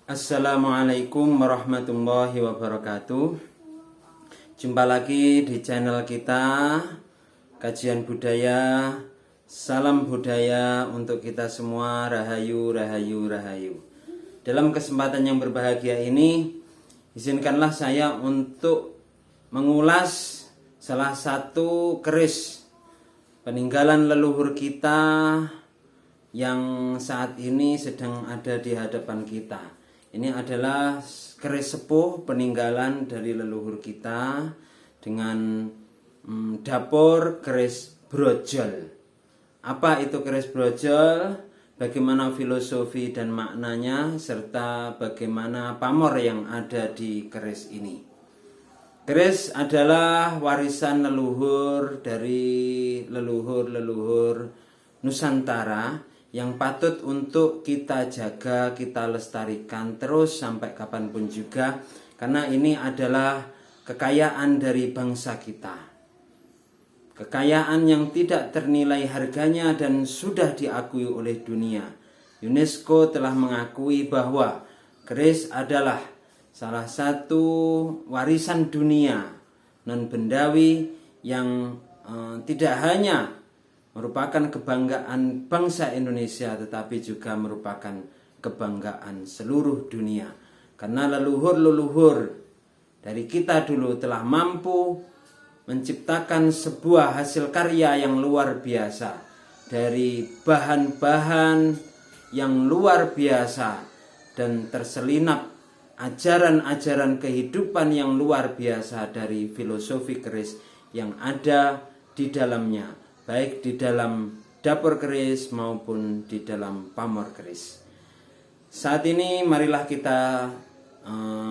Assalamualaikum warahmatullahi wabarakatuh. Jumpa lagi di channel kita Kajian Budaya. Salam budaya untuk kita semua. Rahayu, rahayu, rahayu. Dalam kesempatan yang berbahagia ini, izinkanlah saya untuk mengulas salah satu keris peninggalan leluhur kita yang saat ini sedang ada di hadapan kita. Ini adalah keris sepuh peninggalan dari leluhur kita dengan dapur keris brojol. Apa itu keris brojol? Bagaimana filosofi dan maknanya, serta bagaimana pamor yang ada di keris ini. Keris adalah warisan leluhur dari leluhur-leluhur Nusantara yang patut untuk kita jaga, kita lestarikan terus sampai kapanpun juga, karena ini adalah kekayaan dari bangsa kita. Kekayaan yang tidak ternilai harganya dan sudah diakui oleh dunia. UNESCO telah mengakui bahwa keris adalah salah satu warisan dunia non-bendawi yang tidak hanya merupakan kebanggaan bangsa Indonesia, tetapi juga merupakan kebanggaan seluruh dunia. Karena leluhur-leluhur dari kita dulu telah mampu menciptakan sebuah hasil karya yang luar biasa dari bahan-bahan yang luar biasa dan terselinap ajaran-ajaran kehidupan yang luar biasa dari filosofi keris yang ada di dalamnya, baik di dalam dapur keris maupun di dalam pamor keris. Saat ini marilah kita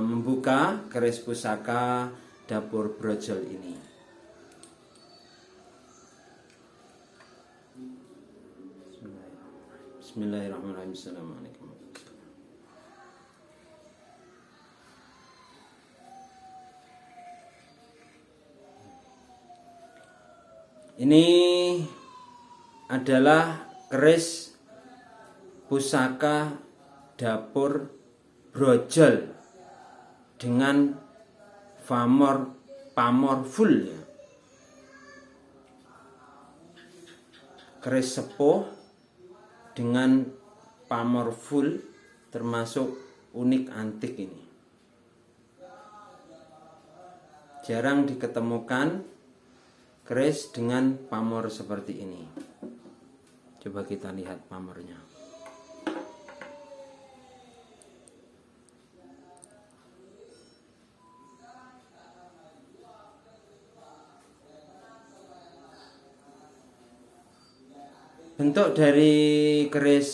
membuka keris pusaka dapur brojol ini. Bismillahirrahmanirrahim. Assalamualaikum. Ini adalah keris pusaka dapur brojol dengan pamor full ya. Keris sepuh dengan pamor full, termasuk unik antik ini. Jarang diketemukan keris dengan pamor seperti ini. Coba kita lihat pamornya. Bentuk dari keris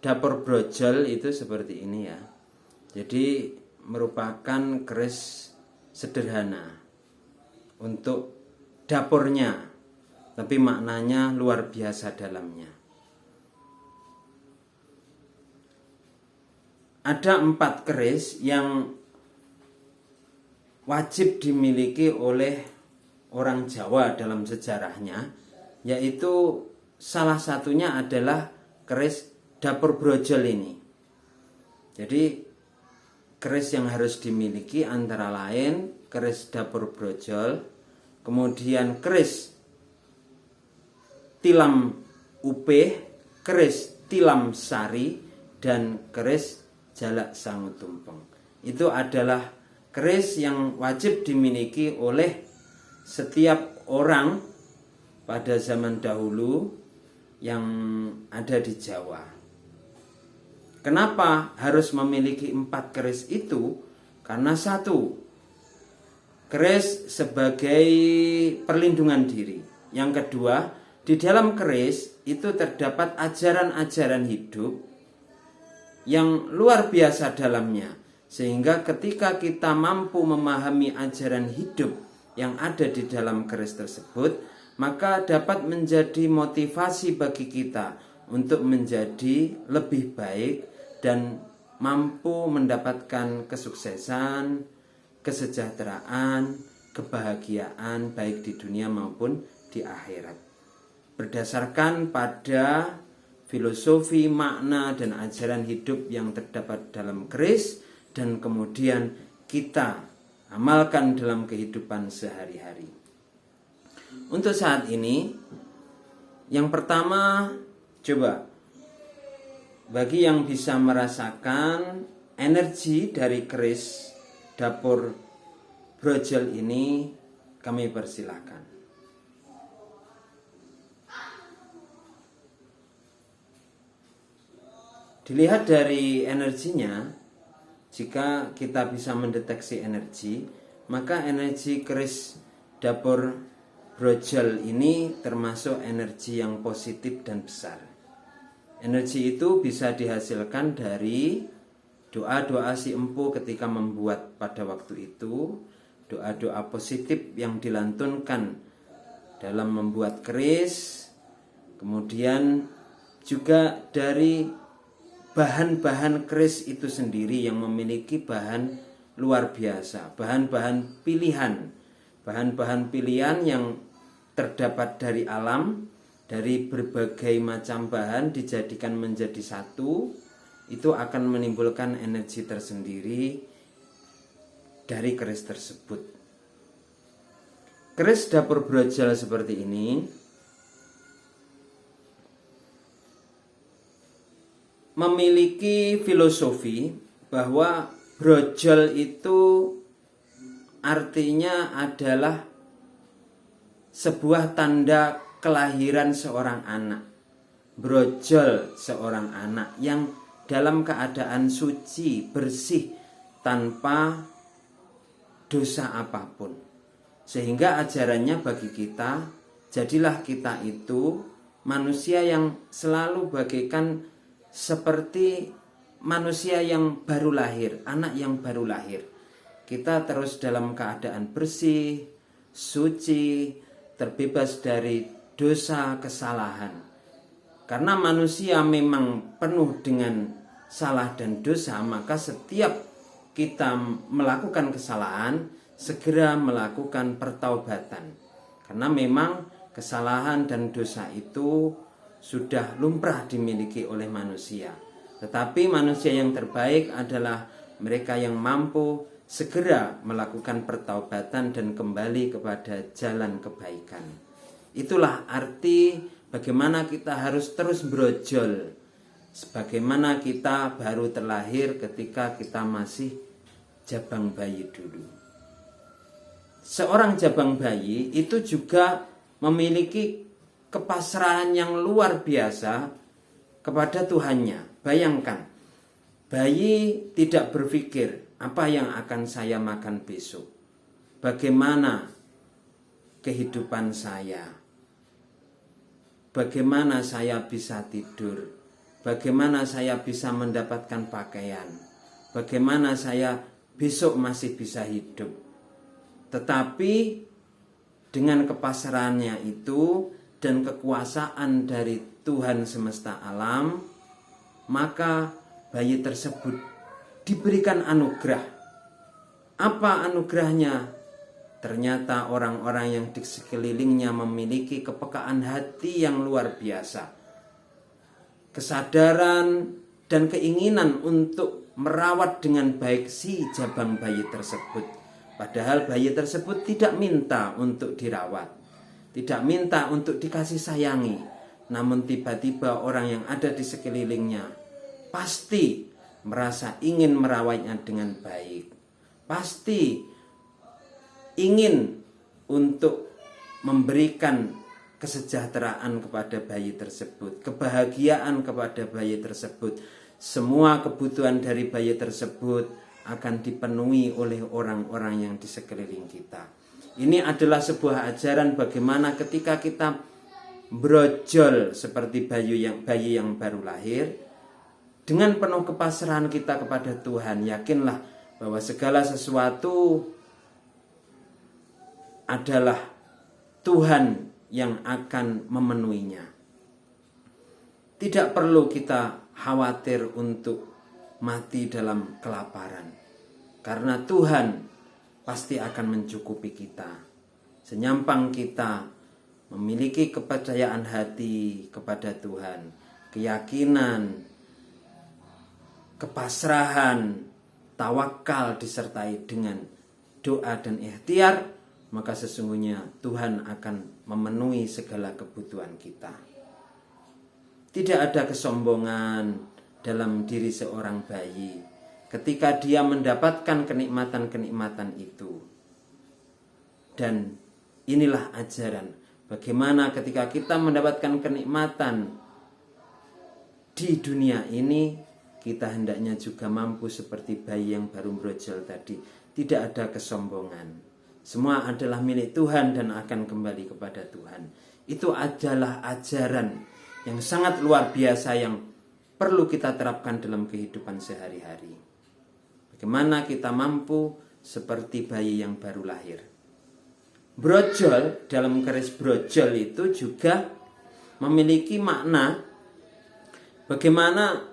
dapur brojol itu seperti ini ya. Jadi merupakan keris sederhana untuk dapurnya, tapi maknanya luar biasa dalamnya. Ada 4 keris yang wajib dimiliki oleh orang Jawa dalam sejarahnya, yaitu salah satunya adalah keris dapur brojol ini. Jadi keris yang harus dimiliki antara lain keris dapur brojol, kemudian keris tilam upeh, keris tilam sari, dan keris jalak sangu tumpeng. Itu adalah keris yang wajib dimiliki oleh setiap orang pada zaman dahulu yang ada di Jawa. Kenapa harus memiliki 4 keris itu? Karena satu, keris sebagai perlindungan diri. Yang kedua, di dalam keris itu terdapat ajaran-ajaran hidup yang luar biasa dalamnya. Sehingga ketika kita mampu memahami ajaran hidup yang ada di dalam keris tersebut, maka dapat menjadi motivasi bagi kita untuk menjadi lebih baik dan mampu mendapatkan kesuksesan, kesejahteraan, kebahagiaan baik di dunia maupun di akhirat. Berdasarkan pada filosofi, makna, dan ajaran hidup yang terdapat dalam keris, dan kemudian kita amalkan dalam kehidupan sehari-hari. Untuk saat ini, yang pertama, coba bagi yang bisa merasakan energi dari keris dapur brojol ini, kami persilahkan. Dilihat dari energinya, jika kita bisa mendeteksi energi, maka energi keris dapur brojol ini termasuk energi yang positif dan besar. Energi itu bisa dihasilkan dari doa-doa si empu ketika membuat pada waktu itu, doa-doa positif yang dilantunkan dalam membuat keris, kemudian juga dari bahan-bahan keris itu sendiri yang memiliki bahan luar biasa, bahan-bahan pilihan yang terdapat dari alam, dari berbagai macam bahan dijadikan menjadi satu, itu akan menimbulkan energi tersendiri dari keris tersebut. Keris dapur brojol seperti ini memiliki filosofi bahwa brojol itu artinya adalah sebuah tanda kelahiran seorang anak. Brojol seorang anak yang dalam keadaan suci, bersih, tanpa dosa apapun. Sehingga ajarannya bagi kita, jadilah kita itu manusia yang selalu bagaikan seperti manusia yang baru lahir, anak yang baru lahir. Kita terus dalam keadaan bersih, suci, terbebas dari dosa kesalahan. Karena manusia memang penuh dengan salah dan dosa, maka setiap kita melakukan kesalahan, segera melakukan pertaubatan. Karena memang kesalahan dan dosa itu sudah lumrah dimiliki oleh manusia. Tetapi manusia yang terbaik adalah mereka yang mampu segera melakukan pertaubatan dan kembali kepada jalan kebaikan. Itulah arti bagaimana kita harus terus brojol, sebagaimana kita baru terlahir ketika kita masih jabang bayi dulu. Seorang jabang bayi itu juga memiliki kepasrahan yang luar biasa kepada Tuhannya. Bayangkan, bayi tidak berpikir apa yang akan saya makan besok, bagaimana kehidupan saya, bagaimana saya bisa tidur, bagaimana saya bisa mendapatkan pakaian, bagaimana saya besok masih bisa hidup. Tetapi dengan kepasrahannya itu dan kekuasaan dari Tuhan semesta alam, maka bayi tersebut diberikan anugerah. Apa anugerahnya? Ternyata orang-orang yang di sekelilingnya memiliki kepekaan hati yang luar biasa, kesadaran dan keinginan untuk merawat dengan baik si jabang bayi tersebut. Padahal bayi tersebut tidak minta untuk dirawat, tidak minta untuk dikasih sayangi. Namun tiba-tiba orang yang ada di sekelilingnya pasti merasa ingin merawatnya dengan baik, pasti ingin untuk memberikan kesejahteraan kepada bayi tersebut, kebahagiaan kepada bayi tersebut. Semua kebutuhan dari bayi tersebut akan dipenuhi oleh orang-orang yang di sekeliling kita. Ini adalah sebuah ajaran bagaimana ketika kita brojol seperti bayi yang baru lahir, dengan penuh kepasrahan kita kepada Tuhan, yakinlah bahwa segala sesuatu adalah Tuhan yang akan memenuhinya. Tidak perlu kita khawatir untuk mati dalam kelaparan, karena Tuhan pasti akan mencukupi kita. Senyampang kita memiliki kepercayaan hati kepada Tuhan, keyakinan, kepasrahan, tawakal disertai dengan doa dan ikhtiar, maka sesungguhnya Tuhan akan memenuhi segala kebutuhan kita. Tidak ada kesombongan dalam diri seorang bayi ketika dia mendapatkan kenikmatan-kenikmatan itu. Dan inilah ajaran bagaimana ketika kita mendapatkan kenikmatan di dunia ini, kita hendaknya juga mampu seperti bayi yang baru brojol tadi. Tidak ada kesombongan. Semua adalah milik Tuhan dan akan kembali kepada Tuhan. Itu adalah ajaran yang sangat luar biasa yang perlu kita terapkan dalam kehidupan sehari-hari. Bagaimana kita mampu seperti bayi yang baru lahir. Brojol, dalam keris brojol itu juga memiliki makna bagaimana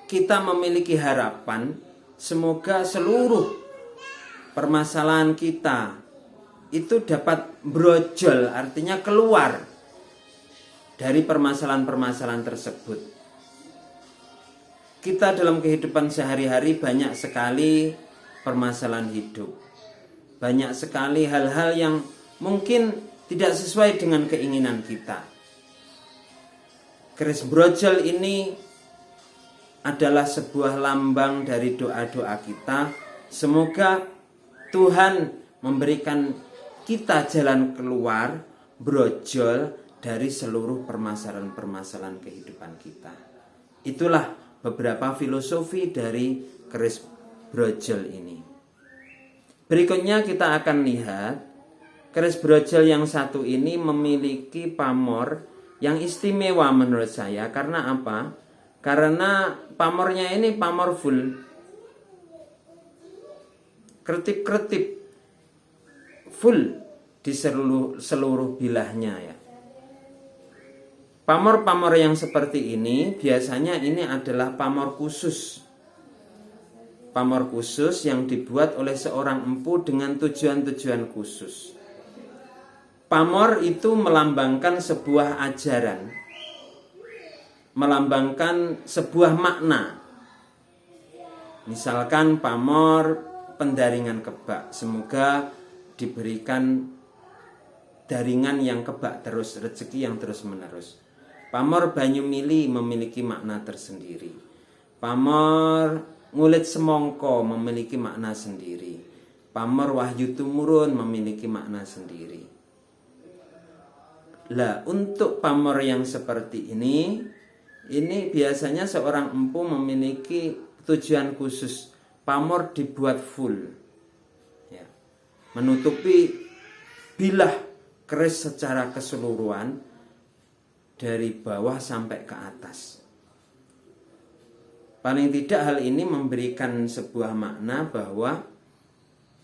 kita memiliki harapan semoga seluruh permasalahan kita itu dapat brojol, artinya keluar dari permasalahan-permasalahan tersebut. Kita dalam kehidupan sehari-hari banyak sekali permasalahan hidup. Banyak sekali hal-hal yang mungkin tidak sesuai dengan keinginan kita. Keris brojol ini adalah sebuah lambang dari doa-doa kita. Semoga Tuhan memberikan kita jalan keluar brojol dari seluruh permasalahan-permasalahan kehidupan kita. Itulah beberapa filosofi dari keris brojol ini. Berikutnya kita akan lihat keris brojol yang satu ini memiliki pamor yang istimewa menurut saya. Karena apa? Karena pamornya ini pamor full, kertip-kertip full di seluruh bilahnya ya. Pamor-pamor yang seperti ini biasanya ini adalah pamor khusus. Pamor khusus yang dibuat oleh seorang empu dengan tujuan-tujuan khusus. Pamor itu melambangkan sebuah ajaran, melambangkan sebuah makna. Misalkan pamor pendaringan kebak, semoga diberikan daringan yang kebak terus, rezeki yang terus menerus. Pamor banyu mili memiliki makna tersendiri. Pamor ngulit semongko memiliki makna sendiri. Pamor wahyu tumurun memiliki makna sendiri. Lah, untuk pamor yang seperti ini biasanya seorang empu memiliki tujuan khusus. Pamor dibuat full, ya, menutupi bilah keris secara keseluruhan dari bawah sampai ke atas. Paling tidak hal ini memberikan sebuah makna bahwa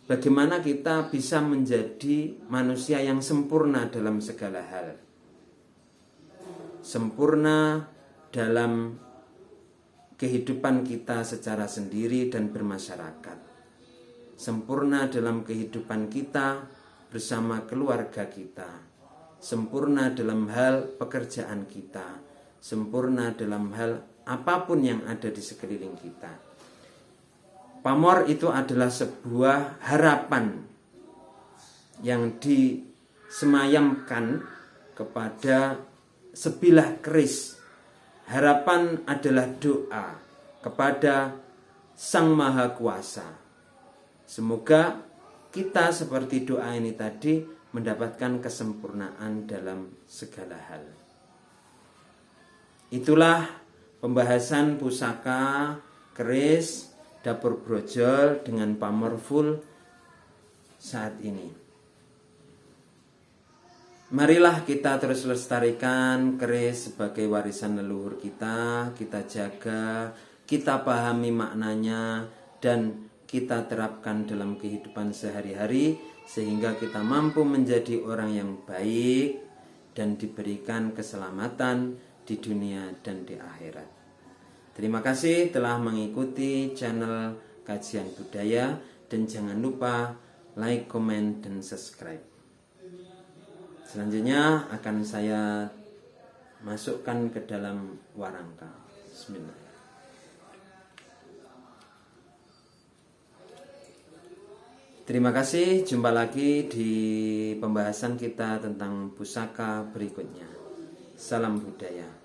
bagaimana kita bisa menjadi manusia yang sempurna dalam segala hal. Sempurna dalam kehidupan kita secara sendiri dan bermasyarakat. Sempurna dalam kehidupan kita bersama keluarga kita. Sempurna dalam hal pekerjaan kita. Sempurna dalam hal apapun yang ada di sekeliling kita. Pamor itu adalah sebuah harapan yang disemayamkan kepada sebilah keris. Harapan adalah doa kepada Sang Maha Kuasa. Semoga kita seperti doa ini tadi mendapatkan kesempurnaan dalam segala hal. Itulah pembahasan pusaka keris dapur brojol dengan pamor full saat ini. Marilah kita terus lestarikan keris sebagai warisan leluhur kita jaga, kita pahami maknanya, dan kita terapkan dalam kehidupan sehari-hari sehingga kita mampu menjadi orang yang baik dan diberikan keselamatan di dunia dan di akhirat. Terima kasih telah mengikuti channel Kajian Budaya, dan jangan lupa like, komen, dan subscribe. Selanjutnya akan saya masukkan ke dalam warangka. Bismillah. Terima kasih, jumpa lagi di pembahasan kita tentang pusaka berikutnya. Salam budaya.